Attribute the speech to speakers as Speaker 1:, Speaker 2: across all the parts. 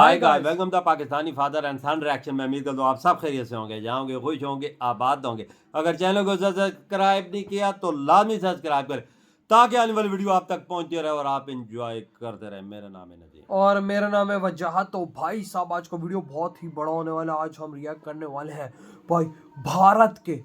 Speaker 1: Hi guys, welcome the Pakistani father and son reaction में। उम्मीद करता हूँ आप सब खैरियत से होंगे, जाओगे खुश होंगे, आबाद होंगे। अगर चैनल को सब्सक्राइब नहीं किया तो लाजमी सब्सक्राइब करें ताकि आने वाली वीडियो आप तक पहुंचती रहे और आप एंजॉय करते रहे। मेरा नाम है नजीर
Speaker 2: और मेरा नाम है वजाहत। तो भाई साहब आज का वीडियो बहुत ही बड़ा होने वाला है। आज हम रिएक्ट करने वाले हैं भाई भारत के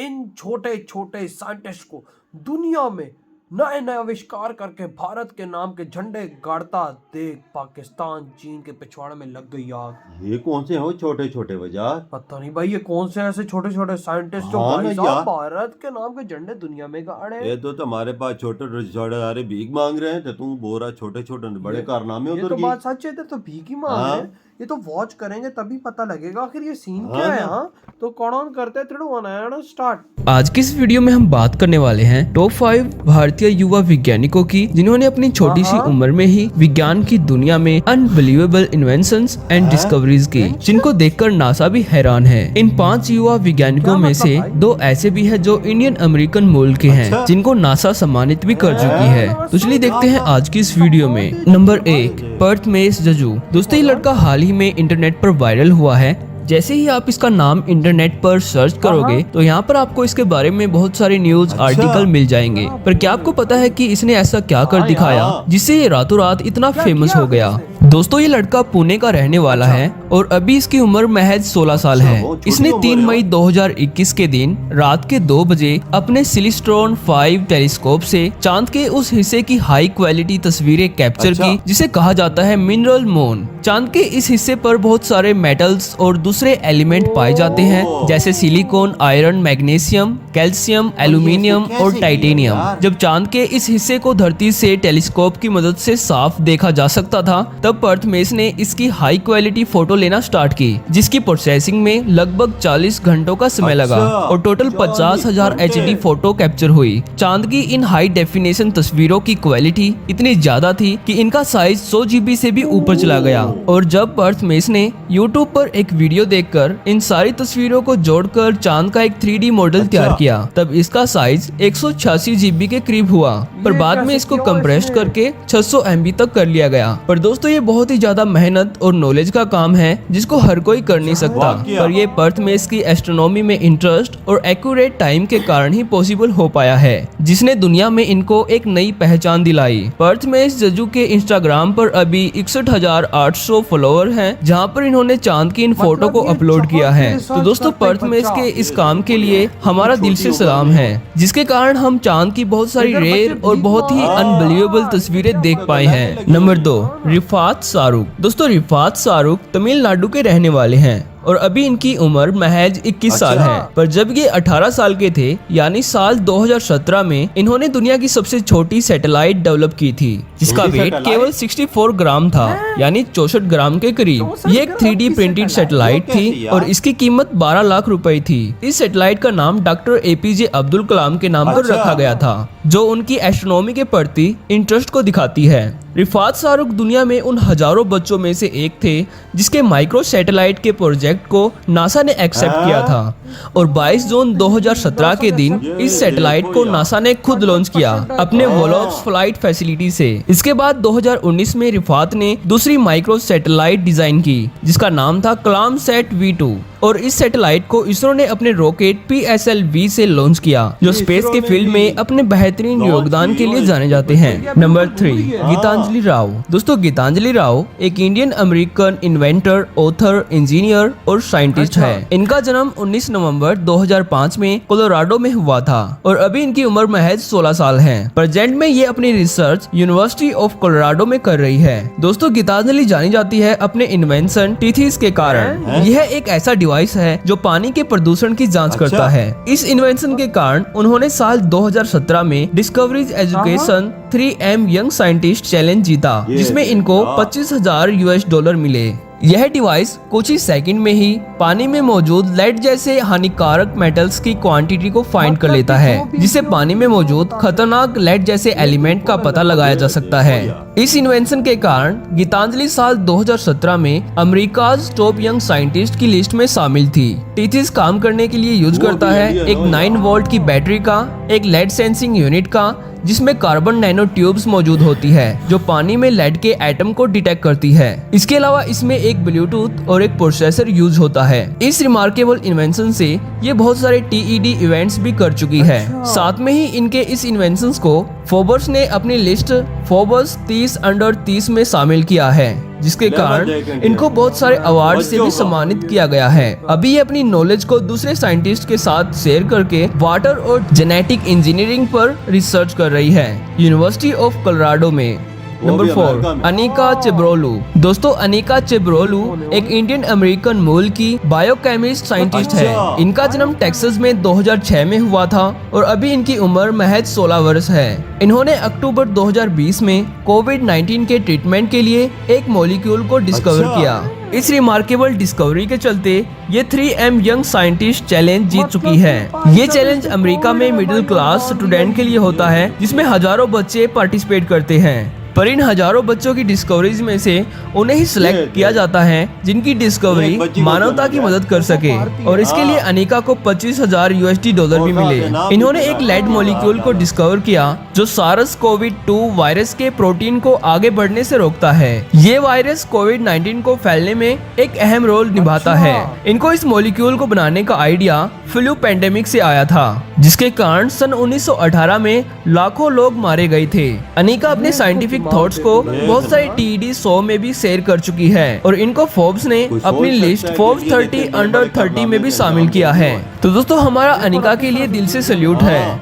Speaker 2: इन छोटे छोटे साइंटिस्ट को दुनिया में नए नए आविष्कार करके भारत के नाम के झंडे गाड़ता देख पाकिस्तान चीन के पिछवाड़े में लग गई आग।
Speaker 1: ये कौन से हो छोटे छोटे वजह?
Speaker 2: पता नहीं भाई ये कौन से ऐसे छोटे छोटे साइंटिस्ट जो
Speaker 1: हाँ
Speaker 2: भाई साहब भारत के नाम के झंडे दुनिया में गाड़े।
Speaker 1: ये तो तुम्हारे पास छोटे छोटे सारे भीख मांग रहे हैं तो तू बोल रहा छोटे छोटे बड़े कारनामे
Speaker 2: ये तो बात सच है, तो भीख ही मांग रहे हैं। ये तो वॉच करेंगे तभी पता लगेगा आखिर ये सीन क्या है। हाँ तो कौन करते हैं 3 2 1 स्टार्ट।
Speaker 3: आज की इस वीडियो में हम बात करने वाले हैं टॉप 5 भारतीय युवा वैज्ञानिकों की जिन्होंने अपनी छोटी सी उम्र में ही विज्ञान की दुनिया में अनबिलीवेबल इन्वेंशंस एंड डिस्कवरीज की, जिनको देखकर नासा भी हैरान है। इन 5 युवा वैज्ञानिकों में से 2 ऐसे भी हैं जो इंडियन अमेरिकन मूल के हैं, जिनको नासा सम्मानित भी कर चुकी है। तो चलिए देखते हैं आज की इस वीडियो में। नंबर 1, प्रथमेश जजू। दोस्तों ये लड़का हाल ही में इंटरनेट पर वायरल हुआ है। जैसे ही आप इसका नाम इंटरनेट पर सर्च करोगे तो यहाँ पर आपको इसके बारे में बहुत सारे न्यूज आर्टिकल मिल जाएंगे। पर क्या आपको पता है कि इसने ऐसा क्या कर दिखाया जिससे ये रातों रात इतना फेमस हो गया? दोस्तों ये लड़का पुणे का रहने वाला है और अभी इसकी उम्र महज 16 साल है। इसने 3 मई 2021 के दिन रात के 2 बजे अपने सिलिस्ट्रॉन 5 टेलीस्कोप से चांद के उस हिस्से की हाई क्वालिटी तस्वीरें कैप्चर की जिसे कहा जाता है मिनरल मून। चांद के इस हिस्से पर बहुत सारे मेटल्स और दूसरे एलिमेंट पाए जाते हैं जैसे silicon, iron, magnesium, calcium, aluminium और टाइटेनियम। जब चांद के इस हिस्से को धरती से टेलीस्कोप की मदद से साफ देखा जा सकता था तब प्रथमेश ने इसकी हाई क्वालिटी फोटो लेना स्टार्ट की, जिसकी प्रोसेसिंग में लगभग 40 घंटों का समय लगा और टोटल 50,000 HD फोटो कैप्चर हुई। चांद की इन हाई डेफिनेशन तस्वीरों की क्वालिटी इतनी ज्यादा थी कि इनका साइज 100 GB से भी ऊपर चला गया। और जब प्रथमेश ने YouTube पर एक वीडियो देखकर इन सारी तस्वीरों को जोड़कर चांद का एक 3D मॉडल तैयार किया तब इसका साइज 186 GB के करीब हुआ, पर बाद में इसको कंप्रेस करके 600 MB तक कर लिया गया। पर दोस्तों ये बहुत ही ज्यादा मेहनत और नॉलेज का काम है जिसको हर कोई कर नहीं सकता, पर ये प्रथमेश की एस्ट्रोनॉमी में इंटरेस्ट और एक्यूरेट टाइम के कारण ही पॉसिबल हो पाया है, जिसने दुनिया में इनको एक नई पहचान दिलाई। प्रथमेश जजू के इंस्टाग्राम पर अभी 61,800 फॉलोअर हैं, जहां पर इन्होंने चांद की इन फोटो को अपलोड किया है। तो दोस्तों प्रथमेश के इस काम के लिए हमारा दिल से सलाम है, जिसके कारण हम चांद की बहुत सारी रेयर और बहुत ही अनबिलीवेबल तस्वीरें देख पाए हैं। नंबर 2, रिफात शाहरुख। दोस्तों रिफात शाहरुख तमिलनाडु के रहने वाले हैं और अभी इनकी उम्र महज 21 साल है। पर जब ये 18 साल के थे यानी साल 2017 में इन्होंने दुनिया की सबसे छोटी सैटेलाइट डेवलप की थी, जिसका वेट केवल 64 ग्राम था यानी 64 ग्राम के करीब। ये एक 3D प्रिंटेड सैटेलाइट थी और इसकी कीमत 12 लाख रुपए थी। इस सैटेलाइट का नाम डॉक्टर APJ अब्दुल कलाम के नाम पर रखा गया था, जो उनकी एस्ट्रोनॉमी के प्रति इंटरेस्ट को दिखाती है। रिफात शाहरुख दुनिया में उन हजारों बच्चों में से एक थे जिसके माइक्रो सैटेलाइट के प्रोजेक्ट को नासा ने एक्सेप्ट किया था और 22 जून 2017 के दिन इस सैटेलाइट को नासा ने खुद लॉन्च किया अपने वोलॉप्स फ्लाइट फैसिलिटी से। इसके बाद 2019 में रिफात ने दूसरी माइक्रो सैटेलाइट डिजाइन की जिसका नाम था कलाम सैट V2 और इस सैटेलाइट को इसरो ने अपने रॉकेट PSLV से लॉन्च किया, जो स्पेस के फील्ड में अपने बेहतरीन योगदान के लिए जाने जाते हैं। नंबर 3, गीतांजलि राव। दोस्तों गीतांजलि राव एक Indian American inventor, author, engineer और साइंटिस्ट है। इनका जन्म 19 नवंबर 2005 में कोलोराडो में हुआ था और अभी इनकी उम्र महज 16 साल है। प्रेजेंट में ये अपनी रिसर्च यूनिवर्सिटी ऑफ कोलोराडो में कर रही है। दोस्तों गीतांजलि जानी जाती है अपने इन्वेंशन टीथीस के कारण। यह एक ऐसा डिवाइस है जो पानी के प्रदूषण की जांच करता है। इस इन्वेंशन के कारण उन्होंने साल 2017 में discoveries education 3M young scientist challenge जीता, जिसमें इनको $25,000 मिले। यह डिवाइस कुछ ही सेकंड में ही पानी में मौजूद लेड जैसे हानिकारक मेटल्स की क्वांटिटी को फाइंड कर लेता है, जिससे पानी में मौजूद खतरनाक लेड जैसे एलिमेंट का पता लगाया जा सकता है। इस इन्वेंशन के कारण गीतांजलि साल 2017 में अमेरिकाज टॉप यंग साइंटिस्ट की लिस्ट में शामिल थी। टीथीस काम करने के लिए यूज करता है एक 9 वोल्ट की बैटरी का एक लेड सेंसिंग यूनिट का, जिसमें कार्बन नैनो ट्यूब्स मौजूद होती है जो पानी में लेड के एटम को डिटेक्ट करती है। इसके अलावा इसमें एक ब्लूटूथ और एक प्रोसेसर यूज होता है। इस रिमार्केबल इन्वेंशन से ये बहुत सारे TED इवेंट्स भी कर चुकी है। साथ में ही इनके इस इन्वेंशंस को फोर्ब्स ने अपनी लिस्ट फोर्ब्स 30 अंडर 30 में शामिल किया है, जिसके कारण इनको बहुत सारे अवार्ड से भी सम्मानित किया गया है। अभी ये अपनी नॉलेज को दूसरे साइंटिस्ट के साथ शेयर करके वाटर और जेनेटिक इंजीनियरिंग पर रिसर्च कर रही है, यूनिवर्सिटी ऑफ कोलोराडो में। नंबर 4, अनिका चेब्रोलू। दोस्तों, अनिका चेब्रोलू एक इंडियन अमेरिकन मूल की बायोकेमिस्ट साइंटिस्ट है। इनका जन्म टेक्सास में 2006 में हुआ था और अभी इनकी उम्र महज 16 वर्ष है। इन्होंने अक्टूबर 2020 में कोविड-19 के ट्रीटमेंट के लिए एक मॉलिक्यूल को डिस्कवर किया। इस रिमार्केबल डिस्कवरी के चलते ये 3M यंग साइंटिस्ट चैलेंज जीत चुकी है। ये चैलेंज अमेरिका में मिडिल क्लास स्टूडेंट के लिए होता है, जिसमें हजारों बच्चे पार्टिसिपेट करते हैं। पर इन हजारों बच्चों की डिस्कवरीज में से उन्हें ही सिलेक्ट किया जाता है जिनकी डिस्कवरी मानवता की मदद कर सके, और इसके लिए अनिका को $25,000 भी मिले। इन्होंने एक लेड मॉलिक्यूल को डिस्कवर किया जो SARS-CoV-2 वायरस के प्रोटीन को आगे बढ़ने से रोकता है। ये वायरस कोविड-19 को फैलने में एक अहम रोल निभाता है। इनको इस मॉलिक्यूल को बनाने का आइडिया फ्लू पेंडेमिक से आया था, जिसके कारण सन 1918 में लाखों लोग मारे गए थे। अनिका अपने साइंटिफिक थॉट्स को बहुत सारे TED शो में भी शेयर कर चुकी है और इनको फोर्ब्स ने अपनी लिस्ट फोर्ब्स 30 अंडर 30 में भी शामिल किया है। तो दोस्तों, हमारा अनिका के लिए दिल से सल्यूट है।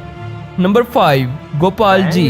Speaker 3: नंबर 5, गोपाल जी।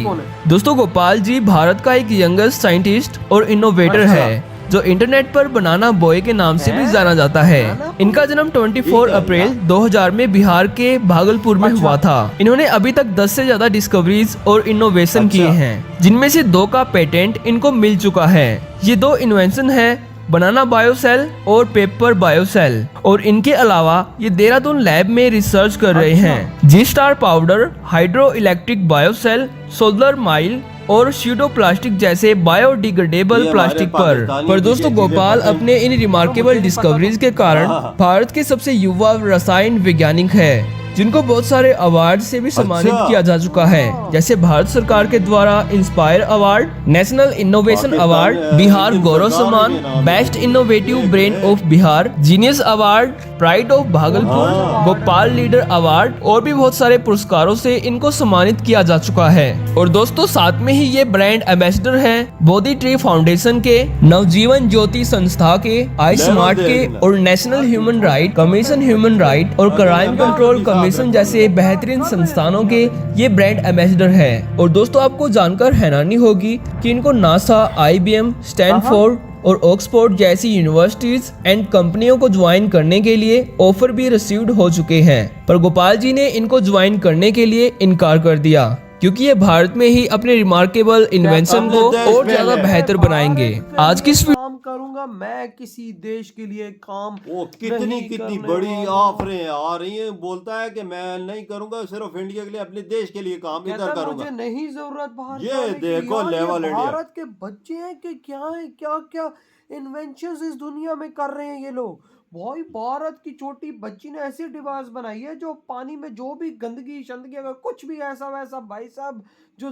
Speaker 3: दोस्तों, गोपाल जी भारत का एक यंगेस्ट साइंटिस्ट और इनोवेटर है जो इंटरनेट पर बनाना बॉय के नाम से भी जाना जाता है। इनका जन्म 24 अप्रैल 2000 में बिहार के भागलपुर में हुआ था। इन्होंने अभी तक 10 से ज्यादा डिस्कवरीज और इनोवेशन किए हैं, जिनमें से 2 का पेटेंट इनको मिल चुका है। ये 2 इन्वेंशन है बनाना बायोसेल और पेपर बायोसेल, और इनके अलावा ये देहरादून लैब में रिसर्च कर रहे हैं। G star powder, hydro electric biocell, solar mile और स्यूडो प्लास्टिक जैसे बायोडिग्रेडेबल प्लास्टिक पर दोस्तों, गोपाल अपने इन रिमार्केबल डिस्कवरीज के कारण भारत के सबसे युवा रसायन वैज्ञानिक है, जिनको बहुत सारे अवार्ड से भी सम्मानित किया जा चुका है, जैसे भारत सरकार के द्वारा inspire award, national innovation award, Bihar गौरव सम्मान, best innovative brain of Bihar, genius award, pride of Bhagalpur, Gopal leader award और भी बहुत सारे पुरस्कारों से इनको सम्मानित किया जा चुका है। और दोस्तों, साथ में ही ये ब्रांड एम्बेसडर है बोधि ट्री फाउंडेशन के, नवजीवन ज्योति संस्था के, आई स्मार्ट के और national human right commission, human right और क्राइम कंट्रोल कमीशन जैसे बेहतरीन संस्थानों के ये ब्रांड एम्बेसडर है। और दोस्तों, आपको जानकर हैरानी होगी कि इनको नासा, IBM, स्टैनफोर्ड और ऑक्सफोर्ड जैसी यूनिवर्सिटीज एंड कंपनियों को ज्वाइन करने के लिए ऑफर भी रिसीव्ड हो चुके हैं, पर गोपाल जी ने इनको ज्वाइन करने के लिए इनकार कर दिया, क्योंकि ये भारत में ही अपने रिमार्केबल इन्वेंशन को और ज्यादा बेहतर बनाएंगे। आज की
Speaker 2: काम करूंगा मैं किसी देश के लिए काम।
Speaker 1: वो कितनी बड़ी ऑफरें आ रही हैं, बोलता है कि मैं नहीं करूंगा, सिर्फ इंडिया के लिए, अपने देश के लिए काम इधर करूंगा।
Speaker 2: मुझे नहीं जरूरत बाहर
Speaker 1: ये
Speaker 2: जाने की।
Speaker 1: देखो
Speaker 2: यार,
Speaker 1: लेवल
Speaker 2: ये
Speaker 1: इंडिया।
Speaker 2: भारत के बच्चे हैं कि क्या है, क्या क्या इन्वेंशंस इस दुनिया में कर रहे हैं ये लोग। भाई, भारत की छोटी बच्ची ने ऐसी डिवाइस बनाई है जो पानी में जो भी गंदगी शंदगी अगर कुछ भी ऐसा वैसा भाई साहब जो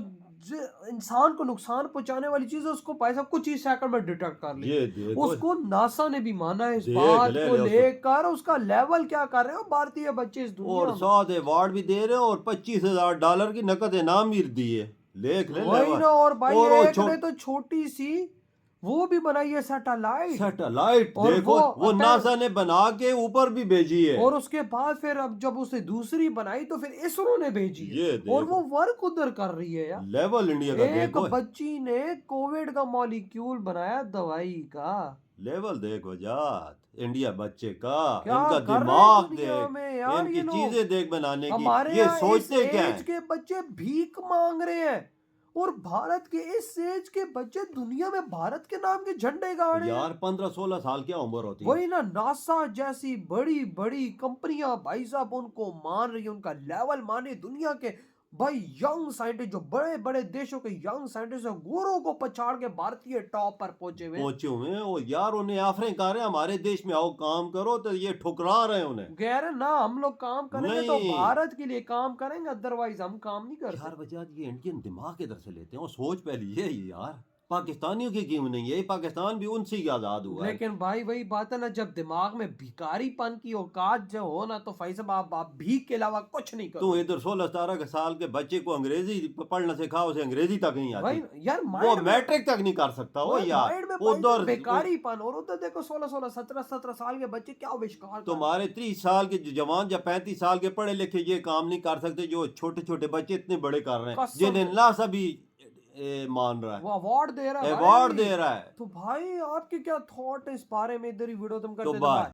Speaker 2: इंसान को नुकसान पहुंचाने वाली चीज है, उसको भाई साहब कुछ ही सेकंड में डिटेक्ट कर ले। उसको नासा ने भी माना है इस बात को लेकर। उसका लेवल क्या कर रहे हो भारतीय बच्चे इस दुनिया
Speaker 1: और 100 अवार्ड भी दे रहे हो और $25,000 की नकद इनाम भी दिए। देख ले
Speaker 2: वही ना। और भाई एक ने तो छोटी सी वो भी बनाई है सैटेलाइट।
Speaker 1: देखो वो नासा ने बना के ऊपर भी भेजी है।
Speaker 2: और उसके बाद फिर अब जब उसने दूसरी बनाई तो फिर इसरो ने भेजी है और वो वर्क उधर कर रही है यार।
Speaker 1: लेवल इंडिया का
Speaker 2: एक बच्ची ने कोविड का मॉलिक्यूल बनाया दवाई का।
Speaker 1: लेवल देखो जात इंडिया बच्चे का, इनका दिमाग देख, इनकी चीजें देख बनाने की। ये सोचते क्या है
Speaker 2: के बच्चे भीख मांग रहे हैं और भारत के इस एज के बच्चे दुनिया में भारत के नाम के झंडे गाड़ रहे हैं।
Speaker 1: यार 15-16 साल क्या उम्र होती है।
Speaker 2: वही ना, नासा जैसी बड़ी बड़ी कंपनियां भाई साहब उनको मान रही है, उनका लेवल माने दुनिया के भाई यंग साइंटिस्ट, जो बड़े बड़े देशों के यंग साइंटिस्ट है, गोरों को पछाड़ के भारतीय टॉप पर पहुंचे हुए हैं।
Speaker 1: पहुंचे हुए हैं। और यार उन्हें ऑफरें कर रहे हैं हमारे देश में आओ काम करो, तो ये ठुकरा रहे हैं उन्हें।
Speaker 2: कह रहे ना हम लोग काम करेंगे तो
Speaker 1: नहीं।
Speaker 2: भारत के लिए काम करेंगे, अदरवाइज हम काम नहीं करते।
Speaker 1: यार वजह ये इंडियन दिमाग इधर से लेते हैं, और सोच पहले ये है यार, पाकिस्तानियों की क्यों नहीं है? पाकिस्तान भी उनसे ही आजाद हुआ है।
Speaker 2: लेकिन भाई वही बात है ना, जब दिमाग में भिखारीपन की औकात जो हो ना, तो भाई साहब आप भीख के अलावा कुछ नहीं करो।
Speaker 1: तू इधर 16-17 साल के बच्चे को अंग्रेजी पढ़ना सिखाओ, उसे अंग्रेजी तक नहीं
Speaker 2: भाई
Speaker 1: आती,
Speaker 2: यार
Speaker 1: वो
Speaker 2: माइंड में,
Speaker 1: मैट्रिक तक नहीं कर सकता वो यार।
Speaker 2: माइंड में
Speaker 1: उधर
Speaker 2: बेकारीपन, और उधर देखो 16-16 17-17 साल के बच्चे क्या आविष्कार कर रहे हैं।
Speaker 1: तुम्हारे 30 साल के जो जवान या 35 साल के पढ़े लिखे ये काम नहीं कर सकते, जो छोटे छोटे बच्चे इतने बड़े कर रहे हैं,
Speaker 2: कसम
Speaker 1: जिन्हें
Speaker 2: से।
Speaker 1: नासा भी मान रहा है,
Speaker 2: वो अवार्ड दे रहा है
Speaker 1: अवार्ड
Speaker 2: भाई।
Speaker 1: दे रहा है।
Speaker 2: तो भाई आपके क्या थॉट है इस बारे में? इधर ही वीडियो तुम कर
Speaker 1: तो
Speaker 2: देते
Speaker 1: बाय।
Speaker 2: भाई।